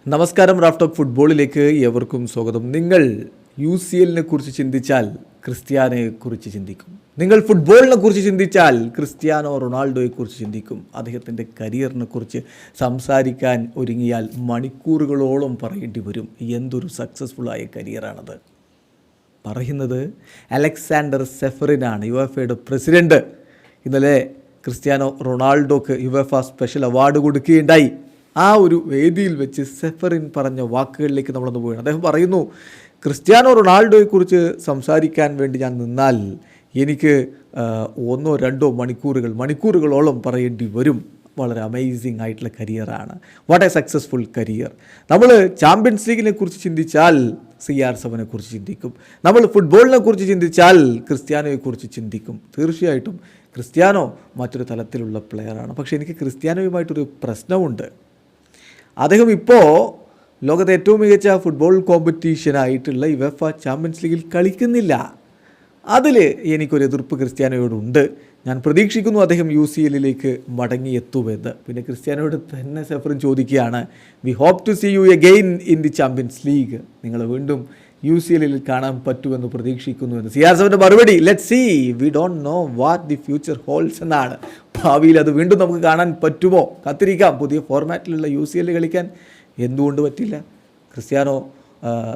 നമസ്കാരം. Raf talk ഫുട്ബോളിലേക്ക് ഏവർക്കും സ്വാഗതം. നിങ്ങൾ UCLനെ കുറിച്ച് ചിന്തിച്ചാൽ ക്രിസ്ത്യാനോയെക്കുറിച്ച് ചിന്തിക്കും. നിങ്ങൾ ഫുട്ബോളിനെ കുറിച്ച് ചിന്തിച്ചാൽ ക്രിസ്ത്യാനോ റൊണാൾഡോയെക്കുറിച്ച് ചിന്തിക്കും. അദ്ദേഹത്തിൻ്റെ കരിയറിനെ കുറിച്ച് സംസാരിക്കാൻ ഒരുങ്ങിയാൽ മണിക്കൂറുകളോളം പറയേണ്ടി വരും. എന്തൊരു സക്സസ്ഫുള്ളായ കരിയറാണത്. പറയുന്നത് അലക്സാണ്ടർ സെഫറിനാണ്, യുവേഫയുടെ പ്രസിഡൻറ്റ്. ഇന്നലെ ക്രിസ്ത്യാനോ റൊണാൾഡോക്ക് യുവേഫ സ്പെഷ്യൽ അവാർഡ് കൊടുക്കുകയുണ്ടായി. ആ ഒരു വേദിയിൽ വെച്ച് സെഫറിൻ പറഞ്ഞ വാക്കുകളിലേക്ക് നമ്മളൊന്ന് പോവുകയാണ്. അദ്ദേഹം പറയുന്നു, ക്രിസ്ത്യാനോ റൊണാൾഡോയെക്കുറിച്ച് സംസാരിക്കാൻ വേണ്ടി ഞാൻ നിന്നാൽ എനിക്ക് 1-2 മണിക്കൂറുകളോളം പറയേണ്ടി വരും. വളരെ അമേസിങ് ആയിട്ടുള്ള കരിയറാണ്. What a successful career. നമ്മൾ ചാമ്പ്യൻസ് ലീഗിനെ കുറിച്ച് ചിന്തിച്ചാൽ CR7 കുറിച്ച് ചിന്തിക്കും. നമ്മൾ ഫുട്ബോളിനെ കുറിച്ച് ചിന്തിച്ചാൽ ക്രിസ്ത്യാനോയെക്കുറിച്ച് ചിന്തിക്കും. തീർച്ചയായിട്ടും ക്രിസ്ത്യാനോ മറ്റൊരു തലത്തിലുള്ള പ്ലെയറാണ്. പക്ഷേ എനിക്ക് ക്രിസ്ത്യാനോയുമായിട്ടൊരു പ്രശ്നമുണ്ട്. അദ്ദേഹം ഇപ്പോൾ ലോകത്തെ ഏറ്റവും മികച്ച ഫുട്ബോൾ കോമ്പറ്റീഷനായിട്ടുള്ള യുവേഫ ചാമ്പ്യൻസ് ലീഗിൽ കളിക്കുന്നില്ല. അതിൽ എനിക്കൊരു എതിർപ്പ് ക്രിസ്ത്യാനോയോടുണ്ട്. ഞാൻ പ്രതീക്ഷിക്കുന്നു അദ്ദേഹം UCLലേക്ക് മടങ്ങിയെത്തുമെന്ന്. പിന്നെ ക്രിസ്ത്യാനോയോട് തന്നെ സെഫറിൻ ചോദിക്കുകയാണ്, we hope to see you again in the Champions League. നിങ്ങൾ വീണ്ടും UCLയിൽ കാണാൻ പറ്റുമെന്ന് പ്രതീക്ഷിക്കുന്നുവെന്ന്. CR7 മറുപടി, let see, we don't know what the future holds എന്നാണ്. ഭാവിയിൽ അത് വീണ്ടും നമുക്ക് കാണാൻ പറ്റുമോ? കാത്തിരിക്കാം. പുതിയ ഫോർമാറ്റിലുള്ള UCL കളിക്കാൻ എന്തുകൊണ്ട് പറ്റില്ല? ക്രിസ്ത്യാനോ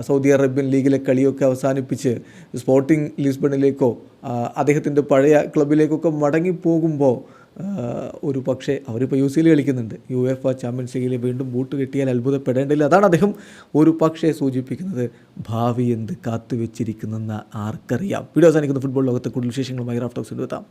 സൗദി അറേബ്യൻ ലീഗിലെ കളിയൊക്കെ അവസാനിപ്പിച്ച് സ്പോർട്ടിംഗ് ലിസ്ബണിലേക്കോ അദ്ദേഹത്തിൻ്റെ പഴയ ക്ലബിലേക്കൊക്കെ മടങ്ങിപ്പോകുമ്പോൾ ഒരു പക്ഷേ അവരിപ്പോൾ UCL കളിക്കുന്നുണ്ട്. യുവേഫ ചാമ്പ്യൻസ് ലീഗിൽ വീണ്ടും ബൂട്ട് കിട്ടിയാൽ അത്ഭുതപ്പെടേണ്ടില്ല. അതാണ് അദ്ദേഹം ഒരു പക്ഷേ സൂചിപ്പിക്കുന്നത്. ഭാവി എന്ത് കാത്തുവെച്ചിരിക്കുന്നെന്ന് ആർക്കറിയാം. വീഡിയോ അവസാനിക്കുന്ന ഫുട്ബോൾ ലോകത്തെ കൂടുതൽ വിശേഷങ്ങളുമായി റാഫ് ടോക്സിൽ എത്താം.